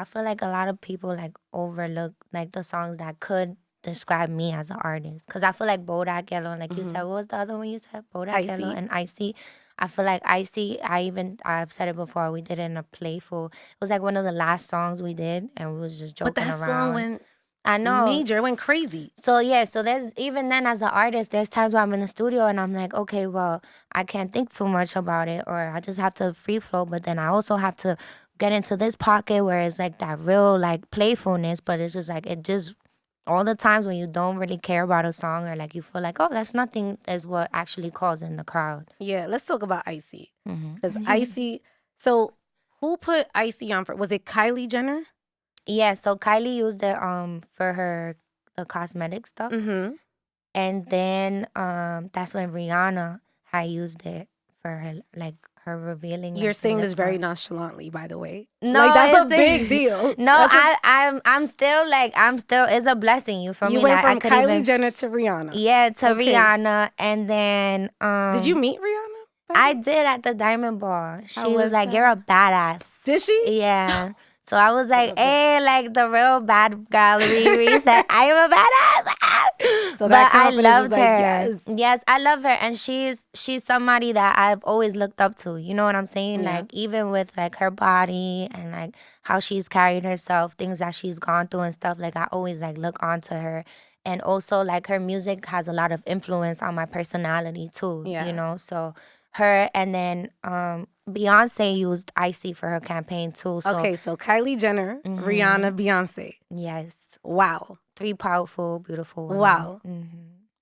I feel like a lot of people like overlook like the songs that could describe me as an artist. Cause I feel like Bodak Yellow, like you said, what was the other one you said? Bodak Yellow Icey. and Icey. I feel like Icey, I've said it before, we did it in a playful, it was like one of the last songs we did and we was just But joking that around. song went I know. major. It went crazy. So yeah, so there's even then as an artist, there's times where I'm in the studio and I'm like, okay, well, I can't think too much about it, or I just have to free flow. But then I also have to get into this pocket where it's like that real like playfulness, but it's just like it just all the times when you don't really care about a song or like you feel like, oh, that's nothing, is what actually calls in the crowd. Yeah, let's talk about Icey. Because Icey, so who put Icey on for? Was it Kylie Jenner? Yeah, so Kylie used it for her the cosmetic stuff. And then that's when Rihanna had used it for her like her revealing. You're like, saying the this lip very gloss. nonchalantly, by the way. No, like that's a it's- big deal. No, That's I'm still like it's a blessing. You feel you me? went Like, from I could Kylie even, Jenner to Rihanna. yeah, to Okay. Rihanna, and then Did you meet Rihanna? I did at the Diamond Ball. She was was like, that? "You're a badass." Did she? Yeah. So I was like, love that. hey, like the real bad gallery said, I am a badass. So but that I confidence loved was like, her. yes. Yes, I love her. And she's somebody that I've always looked up to. You know what I'm saying? Yeah. Like even with like her body and like how she's carried herself, things that she's gone through and stuff, like I always like look onto her. And also like her music has a lot of influence on my personality too. Yeah. You know, so her, and then Beyonce used Icey for her campaign too. So Okay, so Kylie Jenner, Rihanna, Beyonce. yes, Wow. 3 powerful, beautiful women. Wow.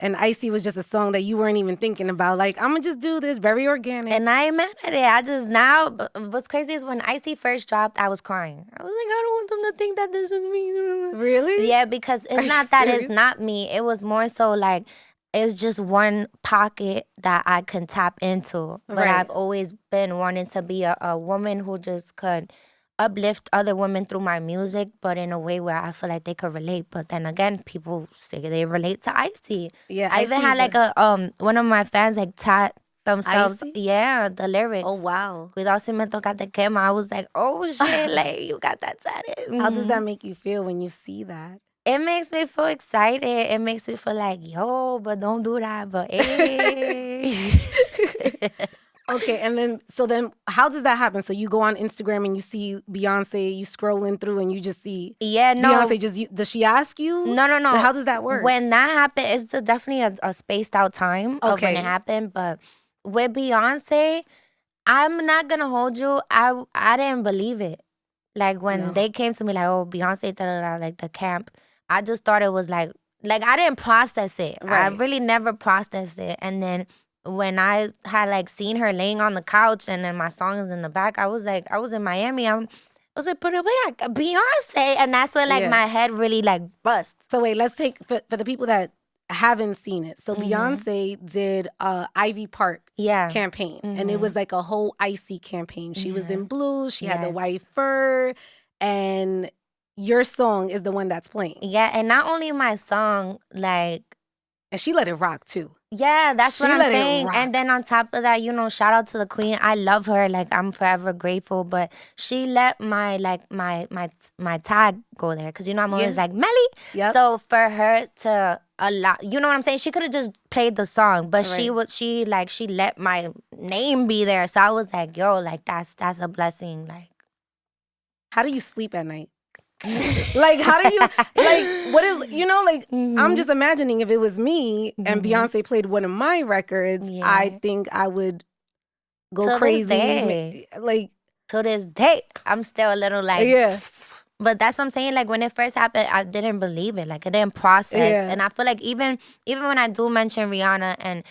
And Icey was just a song that you weren't even thinking about. Like, I'm going to just do this, very organic. And I ain't mad at it. I just now, what's crazy is when Icey first dropped, I was crying. I was like, I don't want them to think that this is me. Really? Yeah, because it's you not that serious? it's not me. It was more so like, it's just one pocket that I can tap into. But Right. I've always been wanting to be a woman who just could uplift other women through my music, but in a way where I feel like they could relate. But then again, people say they relate to Icey. Yeah, I even had Icey's like one of my fans like taught themselves, Icey? yeah, the lyrics. Oh, wow. Cuidado si me tocate quema. I was like, oh shit, like you got that tatted. How does that make you feel when you see that? It makes me feel excited. It makes me feel like, yo, but don't do that. But hey. Okay, and then how does that happen? So you go on Instagram and you see Beyonce, you scrolling through and you just see Yeah, no. Beyonce. Does she ask you? No. How does that work? When that happened, it's definitely a spaced out time of when Okay. it happened. But with Beyonce, I'm not gonna hold you. I didn't believe it. Like when No. they came to me like, oh, Beyonce, like the camp. I just thought it was like I didn't process it. I Right. really never processed it. And then when I had like seen her laying on the couch and then my song is in the back, I was in Miami. I was like, but wait, Beyonce, and that's when like Yeah. my head really like bust. So wait, let's take for the people that haven't seen it. So Beyonce did Ivy Park Yeah. campaign, and it was like a whole Icey campaign. She was in blue. She had the Yes. white fur, and your song is the one that's playing. Yeah, and not only my song, like, And she let it rock too. yeah, that's She what I'm let it saying. rock. And then on top of that, you know, shout out to the queen. I love her. Like, I'm forever grateful. But she let my tag go there. Because, you know, I'm always like, Melii. Yep. So for her to allow, you know what I'm saying? She could have just played the song. But she let my name be there. So I was like, yo, like, that's a blessing. Like, How do you sleep at night? Like, how do you, like, what is, you know, like, I'm just imagining if it was me and Beyonce played one of my records, Yeah. I think I would go To this crazy. day. Like, to this day, I'm still a little like, yeah. But that's what I'm saying. Like when it first happened, I didn't believe it. Like I didn't process. Yeah. And I feel like even when I do mention Rihanna and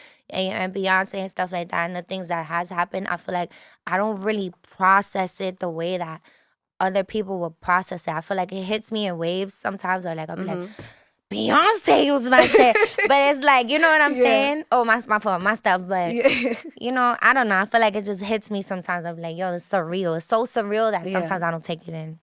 Beyonce and stuff like that, and the things that has happened, I feel like I don't really process it the way that other people will process it. I feel like it hits me in waves sometimes, or like I'll be like, Beyonce used my shit. But it's like, you know what I'm saying? Oh, my fault, my stuff. But, you know, I don't know. I feel like it just hits me sometimes. I'm like, yo, it's surreal. It's so surreal that sometimes I don't take it in.